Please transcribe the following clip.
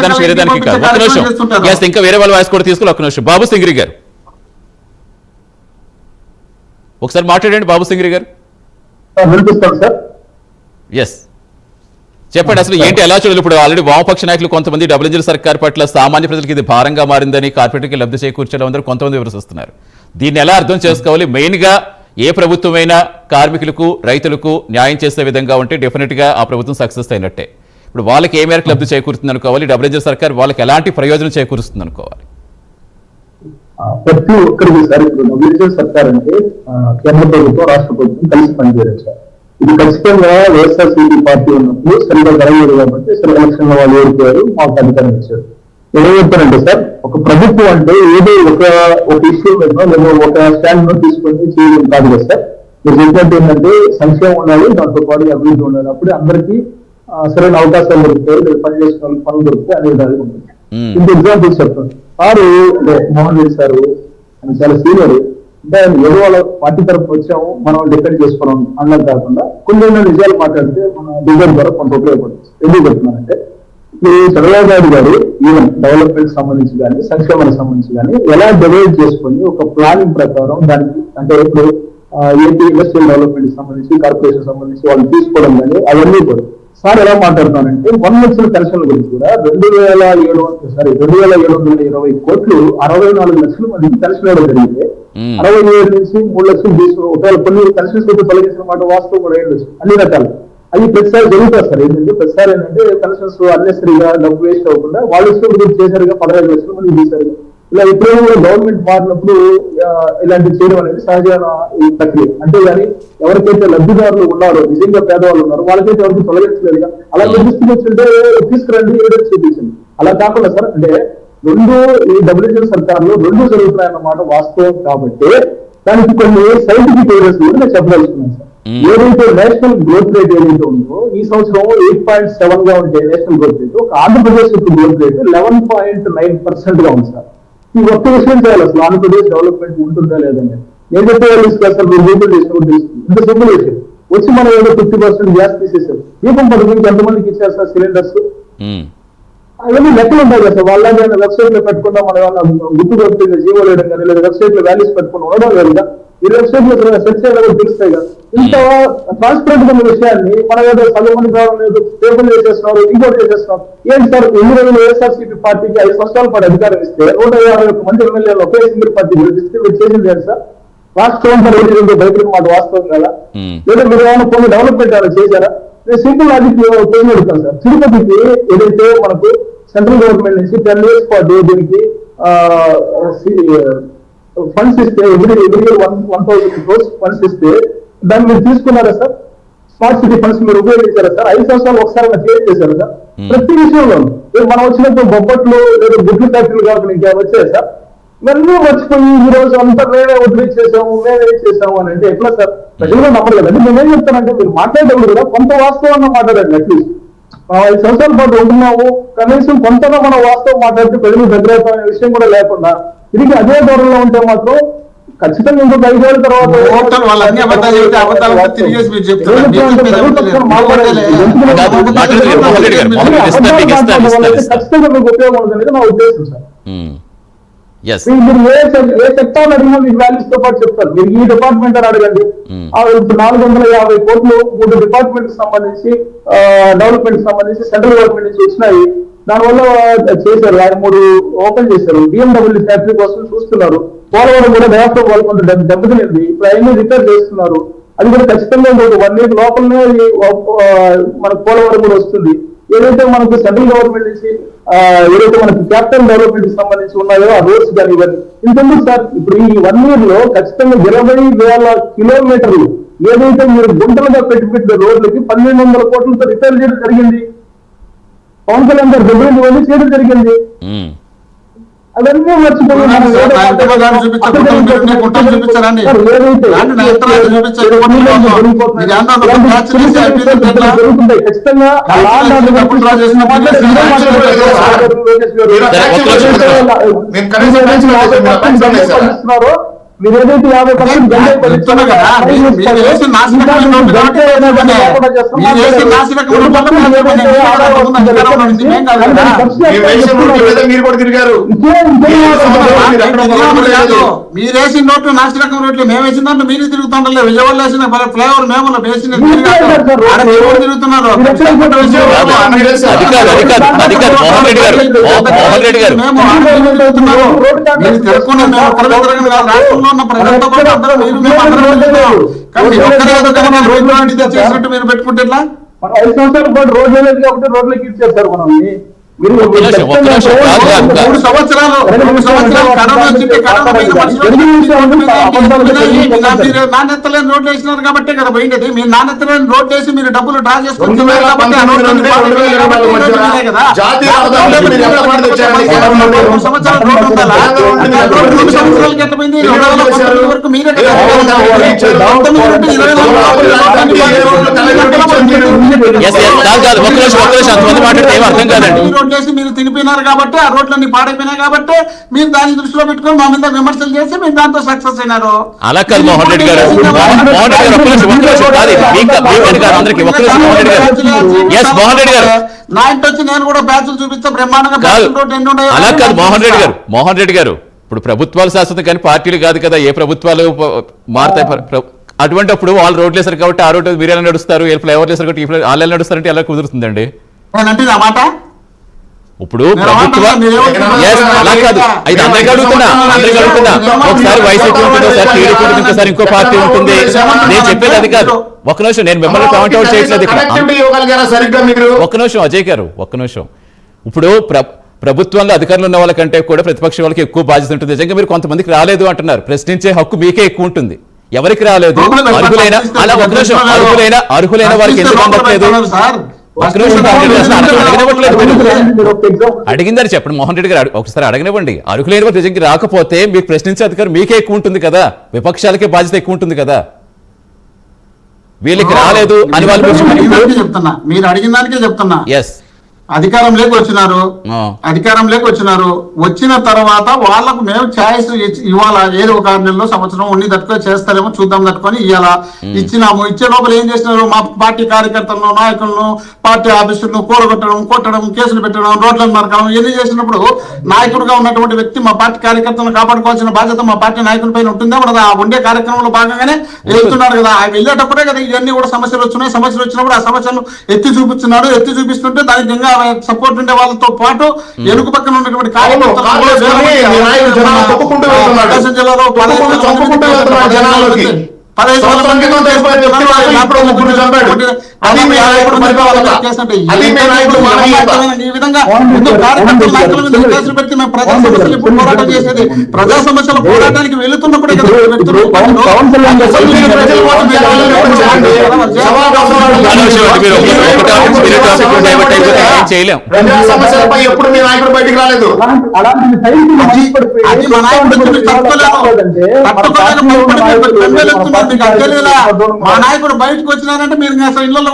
సమాధానం చేయడానికి కాదు. ఒక్క నిమిషం, ఇంకా వేరే వాళ్ళ వాయిస్ కూడా తీసుకుని ఒక్క నిమిషం. బాబు సింగ్రి గారు ఒకసారి మాట్లాడండి. బాబు సింగ్రి గారు ఎస్ చెప్పండి, అసలు ఏంటి, ఎలా చూడాలి? ఇప్పుడు ఆల్రెడీ వామపక్ష నాయకులు కొంతమంది డబుల్ ఇంజిన్ సర్కార్ పట్ల సామాన్య ప్రజలకు ఇది భారంగా మారిందని, కార్పొరేట్కి లబ్ధి చేకూర్చడం అందరూ కొంతమంది విమర్శిస్తున్నారు. దీన్ని ఎలా అర్థం చేసుకోవాలి? మెయిన్ గా ఏ ప్రభుత్వమైనా కార్మికులకు రైతులకు న్యాయం చేసే విధంగా ఉంటే డెఫినెట్ గా ఆ ప్రభుత్వం సక్సెస్ అయినట్టే. ఇప్పుడు వాళ్ళకి ఏ మేరకు లబ్ధి చేకూరుతుంది అనుకోవాలి? డబుల్ ఇంజిన్ సర్కార్ వాళ్ళకి ఎలాంటి ప్రయోజనం చేకూరుస్తుంది అనుకోవాలి? ప్రతి ఒక్కరికి సార్ ఇప్పుడు డబుల్ ఇంజిన్ సర్కార్ అంటే కేంద్ర ప్రభుత్వం రాష్ట్ర ప్రభుత్వం కలిసి పనిచేయచ్చు సార్. ఇది ఖచ్చితంగా వైఎస్ఆర్సీపీ పార్టీ ఉన్నప్పుడు సరిగా జరగలేదు కాబట్టి ఎలక్షన్ లో వాళ్ళు ఓడిపోయారు, మాకు అధికారం ఇచ్చారు. ఏం చెప్తారంటే సార్, ఒక ప్రభుత్వం అంటే ఏదో ఒక ఇష్యూ మీద లేదా ఒక స్టాండ్ తీసుకొని చేయడం కాదు కదా సార్. మీరు చెప్పినట్టు ఏంటంటే సంక్షేమం ఉండాలి, దాంతో పాటు అభివృద్ధి ఉండాలి. అప్పుడే అందరికీ సరైన అవకాశాలు దొరుకుతాయి, లేదా పని చేసిన వాళ్ళకి పనులు దొరుకుతాయి అనే విధాలు ఉంటుంది. ఇంత ఎగ్జాంపుల్స్ చెప్తాను. సారు మోహన్ రెడ్డి సారు అని చాలా సీనియర్, అంటే ఆయన ఏదో వాళ్ళ పార్టీ తరఫున వచ్చాము మనం డిపెండ్ చేసుకోవడం అన్నది కాకుండా కొన్ని నిజాలు మాట్లాడితే మన డిజైన్ ద్వారా కొంత ఉపయోగపడుతుంది. ఎందుకు చెప్తున్నానంటే ఇప్పుడు చంద్రబాబు నాయుడు గారు ఈవెన్ డెవలప్మెంట్ సంబంధించి కానీ సంక్షేమానికి సంబంధించి కానీ ఎలా డివైడ్ చేసుకొని ఒక ప్లానింగ్ ప్రకారం దానికి అంటే ఇప్పుడు ఏపీ ఇండస్ట్రియల్ డెవలప్మెంట్ సంబంధించి కార్పొరేషన్ సంబంధించి వాళ్ళు తీసుకోవడం కానీ అవన్నీ కూడా సార్ ఎలా మాట్లాడుతున్నానంటే 1 లక్షల పెన్షన్ల గురించి కూడా 2,720 కోట్లు 64 లక్షల మందికి పెన్షన్ ఇవ్వడం జరిగితే 67 నుంచి 3 లక్షలు తీసుకుని ఒకవేళ కొన్ని పెన్షన్స్ అయితే తొలగించిన మాట వాస్తవం కూడా ఉండొచ్చు. అన్ని రకాలు అవి ప్రతిసారి జరుగుతారు సార్. ఏంటంటే ప్రతిసారి ఏంటంటే పెన్షన్స్ అన్నెసరీగా డబ్బు వేస్ట్ అవ్వకుండా వాళ్ళు చేశారుగా 15 లక్షల మంది చేశారు. ఇలా ఎప్పుడైనా కూడా గవర్నమెంట్ మారినప్పుడు ఇలాంటివి చేయడం అనేది సహజమైన ఈ ప్రక్రియ. అంటే కానీ ఎవరికైతే లబ్ధిదారులు ఉన్నారో నిజంగా పేదవాళ్ళు ఉన్నారో వాళ్ళకైతే ఎవరికి తొలగించలేదుగా. అలా తీసుకొచ్చింటే తీసుకురండి ఏదో చూపించండి. అలా కాకుండా సార్ అంటే ఈ డబుల్ ఇంజిన్ సర్కార్లో 2 జరుగుతున్నాయన్నమాట వాస్తవం. కాబట్టి దానికి కొన్ని సైంటిఫిక్ ఎవిడెన్స్ కూడా నేను చెప్పదలుచుకున్నాను సార్. ఏదైతే నేషనల్ గ్రోత్ రేట్ ఏదైతే ఉందో ఈ సంవత్సరం 8.7 గా ఉంటే నేషనల్ గ్రోత్ రేట్, ఒక ఆంధ్రప్రదేశ్ గ్రోత్ రేట్ 11.9% గా ఉంది సార్. ఈ ఒక్క విషయం చేయాలి, అసలు ఆంధ్రప్రదేశ్ డెవలప్మెంట్ ఉంటుందా లేదండి. నేను చెప్పే సార్ మీరు గూగుల్ చేసినప్పుడు తెలుస్తుంది. ఇంత సింపుల్ విషయం. వచ్చి మనం ఏదో 50% గ్యాస్ తీసేసారు. దీపం పథకానికి ఎంతమందికి ఇచ్చారు సార్ సిలిండర్స్? అవన్నీ లెక్కలు ఉంటాయి కదా సార్. వాళ్ళ వెబ్సైట్ లో పెట్టుకున్నా మనం గుర్తు దొరుకుతుంది జీవో లేయడం కానీ, లేదా వెబ్సైట్ లో వాల్యూస్ పెట్టుకుని ఉండడం లేదుగా. ఈ వెబ్సైట్ లో సెర్చ్ చేయడం తెలుస్తాయి కదా. ఇంత ట్రాన్స్పరెంట్ ఉన్న విషయాన్ని మనం ఏదో సగం మంది పేపర్లు చేసేస్తున్నారు, ఇంకోటి చేసేస్తున్నారు. ఏంటి సార్, ఎన్ని రోజులు వైఎస్ఆర్సీపీ పార్టీకి 5 సంవత్సరాల పాటు అధికారం ఇస్తే 151 మంది ఎమ్మెల్యేలు ఒకే సింగిల్ పార్టీ డిస్ట్రిబ్యూట్ చేసింది ఏంటి సార్? రాష్ట్రం బయటకు మాట వాస్తవం కదా. లేదా మీరు ఏమైనా కొన్ని డెవలప్మెంట్ ఏమైనా చేశారా? నేను సింపుల్ లాజిక్ పేరు అడుగుతాను సార్. తిరుపతికి ఏదైతే మనకు సెంట్రల్ గవర్నమెంట్ నుంచి 10 years పాటు దీనికి ఫండ్స్ ఇస్తే ఎవ్రీ 1,000 crores ఫండ్స్ ఇస్తే దాన్ని మీరు తీసుకున్నారా సార్? స్మార్ట్ సిటీ ఫండ్స్ మీరు ఉపయోగించారా సార్? 5 సంవత్సరాలు ఒకసారి క్లియర్ చేశారు సార్. ప్రతి విషయంలో మనం వచ్చినప్పుడు బొబ్బట్లు లేదా గుడ్లు ఫ్యాక్టరీలు కాకుండా ఇంకేమైనా వచ్చాయి సార్? ఇవన్నీ మర్చిపోయి ఈ రోజు అంతా మేమే ఒడ్డు చేసాము మేమే చేసాము అని అంటే ఎట్లా సార్? ప్రజలు నమ్మరు కదండి. నేనేం చెప్తానంటే మీరు మాట్లాడేటప్పుడు కూడా కొంత వాస్తవాన్ని మాట్లాడండి. అట్లీస్ట్ 5 సంవత్సరాల పాటు ఉంటున్నాము, కనీసం కొంతగా మనం వాస్తవం మాట్లాడితే ప్రజలు దగ్గర అనే విషయం కూడా లేకుండా తిరిగి అదే ధోరణిలో ఉంటే మాత్రం ఖచ్చితంగా ఇంకొక 5 ఏళ్ళ తర్వాత ఖచ్చితంగా మీకు ఉపయోగం ఉంటుంది నా ఉద్దేశం సార్. మీరు ఏ సెక్టార్ అడిగినా మీకు వాల్యూస్ తో పాటు చెప్తారు. మీరు ఈ డిపార్ట్మెంట్ అని అడగండి, 450 కోట్లు 3 డిపార్ట్మెంట్ సంబంధించి డెవలప్మెంట్ సంబంధించి సెంట్రల్ గవర్నమెంట్ నుంచి వచ్చినాయి. దానివల్ల చేశారు, ఆయన 3 ఓపెన్ చేశారు. BMW ఫ్యాక్టరీ కోసం చూస్తున్నారు. పోలవరం కూడా డయాఫ్రమ్ వాళ్ళు కొంత దెబ్బతినింది, ఇప్పుడు అవన్నీ రిపేర్ చేస్తున్నారు. అది కూడా ఖచ్చితంగా 1 year లోపలనే మనకు పోలవరం కూడా వస్తుంది. ఏదైతే మనకు సెంట్రల్ గవర్నమెంట్ నుంచి ఏదైతే మనకి క్యాపిటల్ డెవలప్మెంట్ కి సంబంధించి ఉన్నాయో ఆ రోడ్స్ కానీ ఇవన్నీ ఇంతెందుకు సార్, ఇప్పుడు ఈ 1 year లో ఖచ్చితంగా 20,000 కిలోమీటర్లు ఏదైతే మీరు గుంటలుగా పెట్టిన రోడ్లకి 1,200 కోట్లతో రిపేర్ చేయడం జరిగింది. పవన్ కళ్యాణ్ గారు దగ్గర ఇవన్నీ చేయడం జరిగింది. అవన్నీ మర్చిపోయి ఖచ్చితంగా మీరు ఏదైతే 50% గంటే చెప్తున్నా కదా, మీరు వేసిన నాసిరకమైన నోట్లు కాబట్టి మీరు వేసిన నాసిరకమైన నోట్లు మీరు కూడా తిరిగారు. మీరు వేసిన నోట్లు నాసిరకం రోడ్లు మేము వేసిన దాంట్లో మీరు తిరుగుతుండలే. విజయవాడలో వేసిన ఫ్లైఓవర్ మేము వేసిన తిరుగుతున్నారు. రాష్ట్రంలో ఉన్న ప్రజలతో పాటు అందరూ మీరు పెట్టుకుంటే 5 సంవత్సరాల పాటు రోడ్లు లేదు కాబట్టి రోడ్లకి ఇచ్చారు సార్ మనం. మీరు 3 సంవత్సరాలు కరోనా వచ్చింది. నాణ్యతలేని రోడ్లు వేసినారు కాబట్టే కదా పోయింది. మీరు నాణ్యతలేని రోడ్లు వేసి మీరు డబ్బులు డ్రా చేసుకుంటున్నారు కాబట్టి వరకు మీరే రోడ్లేసి మీరు తినిపోయినారు కాబట్టి ఆ రోడ్లన్నీ పాడైపోయినాయి కాబట్టి మీరు దాన్ని దృష్టిలో పెట్టుకొని మా మీద విమర్శలు చేసి మీరు దాంతో సక్సెస్ అయినారు. అలా కాదు మోహన్ రెడ్డి గారు, నా ఇంటి వచ్చి నేను కూడా బ్యాచ్లు చూపిస్తా బ్రహ్మాండంగా. అలా కాదు మోహన్ రెడ్డి గారు ఇప్పుడు ప్రభుత్వాలు శాశ్వతం కానీ పార్టీలు కాదు కదా, ఏ ప్రభుత్వాలు మారుతాయి. అటువంటిప్పుడు వాళ్ళు రోడ్లు వేసారు కాబట్టి ఆ రోడ్డు మీరు ఎలా నడుస్తారు, ఫ్లైఓవర్ వేసారు కాబట్టి వాళ్ళు ఎలా నడుస్తారంటే ఎలా కుదురుతుందండి? అంటే ఆ మాట ఇప్పుడు ప్రభుత్వం అలా కాదు, అయితే అందరికీ అడుగుతున్నా ఒకసారి వైసీపీ ఉంటుంది, ఒకసారి టీడీపీ ఉంటుంది, ఇంకోసారి ఇంకో పార్టీ ఉంటుంది. నేను చెప్పేది అది కాదు. ఒక్క నిమిషం, నేను మిమ్మల్ని పాయింట్ అవుట్ చేయట్లేదు ఇక్కడ. ఒక్క నిమిషం అజయ్ గారు, ఒక్క నిమిషం. ఇప్పుడు ప్రభుత్వంలో అధికారులు ఉన్న వాళ్ళకంటే కూడా ప్రతిపక్ష వాళ్ళకి ఎక్కువ బాధ్యత ఉంటుంది. నిజంగా మీరు కొంతమందికి రాలేదు అంటున్నారు, ప్రశ్నించే హక్కు మీకే ఎక్కువ ఉంటుంది. ఎవరికి రాలేదు? అర్హులైన అలా ఒక నిమిషం, అర్హులైన వారికి ఎందుకు అందట్లేదు? అడిగిందని చెప్పండి మోహన్ రెడ్డి గారు, ఒకసారి అడగనివ్వండి. అర్హులైన వారు నిజంగా రాకపోతే మీకు ప్రశ్నించే అధికారం మీకే ఎక్కువ ఉంటుంది కదా, విపక్షాలకే బాధ్యత ఎక్కువ ఉంటుంది కదా. వీళ్ళకి రాలేదు అని వాళ్ళు చెప్తున్నా, మీరు అడిగిన దానికే చెప్తున్నా. ఎస్, అధికారంలోకి వచ్చినారు. వచ్చిన తర్వాత వాళ్ళకు మేము ఛాయిస్ ఇవ్వాలా, ఏదో ఒక 6 నెలలో సంవత్సరం ఉండి తట్టుకొని చేస్తారేమో చూద్దాం తట్టుకొని ఇవ్వాలా. ఇచ్చినాము. ఇచ్చే లోపల ఏం చేసినారు? మా పార్టీ కార్యకర్తలను, నాయకులను, పార్టీ ఆఫీసులను కొట్టడం, కేసులు పెట్టడం, రోడ్లను నరకడం ఇవన్నీ చేసినప్పుడు నాయకుడిగా ఉన్నటువంటి వ్యక్తి మా పార్టీ కార్యకర్తలను కాపాడుకోవాల్సిన బాధ్యత మా పార్టీ నాయకుల పైన ఉంటుందా? మన ఆ ఉండే కార్యక్రమంలో భాగంగానే వెళ్తున్నాడు కదా. ఆయన వెళ్ళేటప్పుడే కదా ఇవన్నీ కూడా సమస్యలు వచ్చినాయి. సమస్యలు వచ్చినప్పుడు ఆ సమస్యలు ఎత్తి చూపిస్తుంటే దానికి ఇంకా సపోర్ట్ ఉండే వాళ్ళతో పాటు ఎనుక పక్కన ఉన్నటువంటి కార్యకర్తలు జిల్లాలో 15 పోరాటం చేసేది ప్రజా సమస్యల పోరాటానికి వెళుతున్నప్పుడే కదా సమస్యలపై ఎప్పుడు మీ నాయకుడు బయటికి రాలేదు. అది మా నాయకుడు మా నాయకుడు బయటకు వచ్చినారంటే మీరు అసలు ఇళ్లలో